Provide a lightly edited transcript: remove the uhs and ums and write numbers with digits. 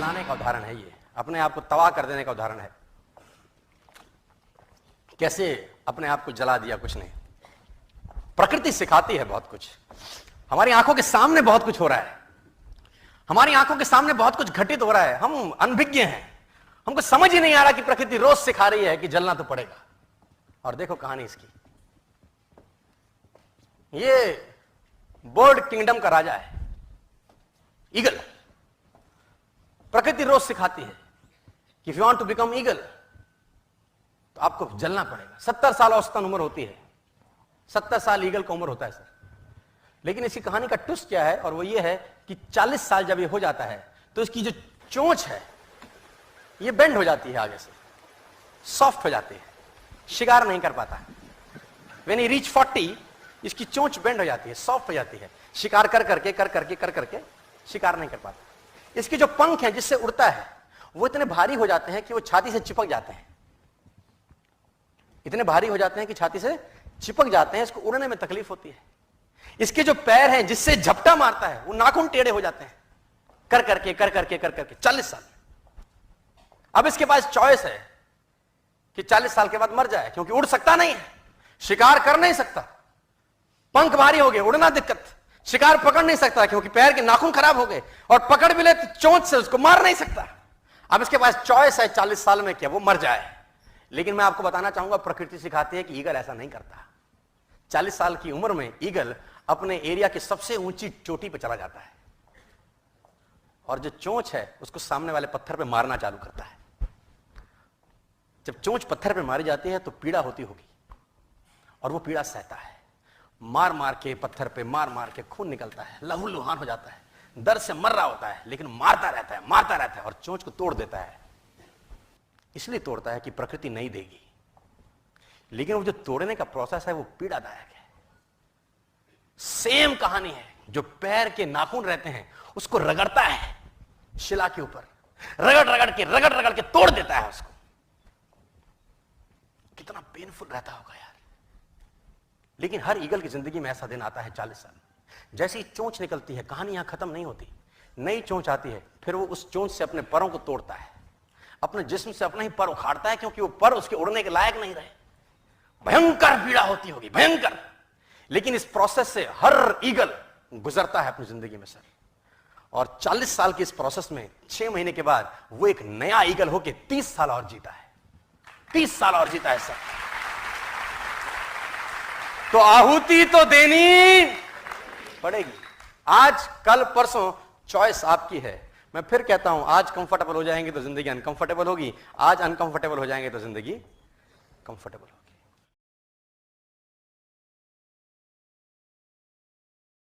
जलाने का उदाहरण है, ये अपने आप को तबाह कर देने का उदाहरण है। कैसे अपने आप को जला दिया, कुछ नहीं। प्रकृति सिखाती है बहुत कुछ। हमारी आंखों के सामने बहुत कुछ हो रहा है, हमारी आंखों के सामने बहुत कुछ घटित हो रहा है, हम अनभिज्ञ हैं, हमको समझ ही नहीं आ रहा कि प्रकृति रोज सिखा रही है कि जलना तो पड़ेगा। और देखो कहानी इसकी, ये बर्ड किंगडम का राजा है ईगल। प्रकृति रोज सिखाती है कि if you want to become eagle तो आपको जलना पड़ेगा। 70 साल औसतन उम्र होती है, 70 साल ईगल का उम्र होता है सर। लेकिन इसकी कहानी का ट्विस्ट क्या है, और वो ये है कि 40 साल जब ये हो जाता है तो इसकी जो चोंच है ये बेंड हो जाती है, आगे से सॉफ्ट हो जाती है, शिकार नहीं कर पाता। व्हेन ही रीच 40 इसकी चोंच बेंड हो जाती है, सॉफ्ट हो जाती है, शिकार कर करके शिकार नहीं कर पाता। इसके जो पंख हैं जिससे उड़ता है वो इतने भारी हो जाते हैं कि वो छाती से चिपक जाते हैं, इतने भारी हो जाते हैं कि छाती से चिपक जाते हैं, इसको उड़ने में तकलीफ होती है। इसके जो पैर हैं जिससे झपटा मारता है वो नाखून टेढ़े हो जाते हैं, कर करके 40 साल। अब इसके पास चॉइस है कि 40 साल के बाद मर जाए, क्योंकि उड़ सकता नहीं है, शिकार कर नहीं सकता, पंख भारी हो गए, उड़ना दिक्कत, शिकार पकड़ नहीं सकता क्योंकि पैर के नाखून खराब हो गए, और पकड़ भी ले तो चोंच से उसको मार नहीं सकता। अब इसके पास चॉइस है 40 साल में क्या वो मर जाए। लेकिन मैं आपको बताना चाहूंगा, प्रकृति सिखाती है कि ईगल ऐसा नहीं करता। 40 साल की उम्र में ईगल अपने एरिया की सबसे ऊंची चोटी पर चला जाता है, और जो चोंच है उसको सामने वाले पत्थर पे मारना चालू करता है। जब चोंच पत्थर पे मारी जाती है तो पीड़ा होती होगी, और वो पीड़ा सहता है, मार मार के पत्थर पे मार के खून निकलता है, लहूलुहान हो जाता है, दर्द से मर रहा होता है, लेकिन मारता रहता है और चोंच को तोड़ देता है। इसलिए तोड़ता है कि प्रकृति नहीं देगी, लेकिन वो जो तोड़ने का प्रोसेस है वो पीड़ादायक है। सेम कहानी है, जो पैर के नाखून रहते हैं उसको रगड़ता है शिला के ऊपर, रगड़ के तोड़ देता है उसको। कितना पेनफुल रहता होगा यार। लेकिन हर ईगल की जिंदगी में ऐसा दिन आता है 40 साल। जैसे ही चोंच निकलती है, कहानी यहां खत्म नहीं होती, नई चोंच आती है, फिर वो उस चोंच से अपने परों को तोड़ता है, अपने जिस्म से अपना ही पर उखाड़ता है, क्योंकि वो पर उसके उड़ने के लायक नहीं रहे। भयंकर पीड़ा होती होगी, भयंकर। लेकिन इस प्रोसेस से हर ईगल गुजरता है अपनी जिंदगी में सर। और 40 साल की इस प्रोसेस में 6 महीने के बाद वो एक नया ईगल होके 30 साल और जीता है, 30 साल और जीता है सर। तो आहुति तो देनी पड़ेगी। आज कल परसों चॉइस आपकी है। मैं फिर कहता हूं, आज कंफर्टेबल हो जाएंगे तो जिंदगी अनकंफर्टेबल होगी, आज अनकंफर्टेबल हो जाएंगे तो जिंदगी कंफर्टेबल होगी।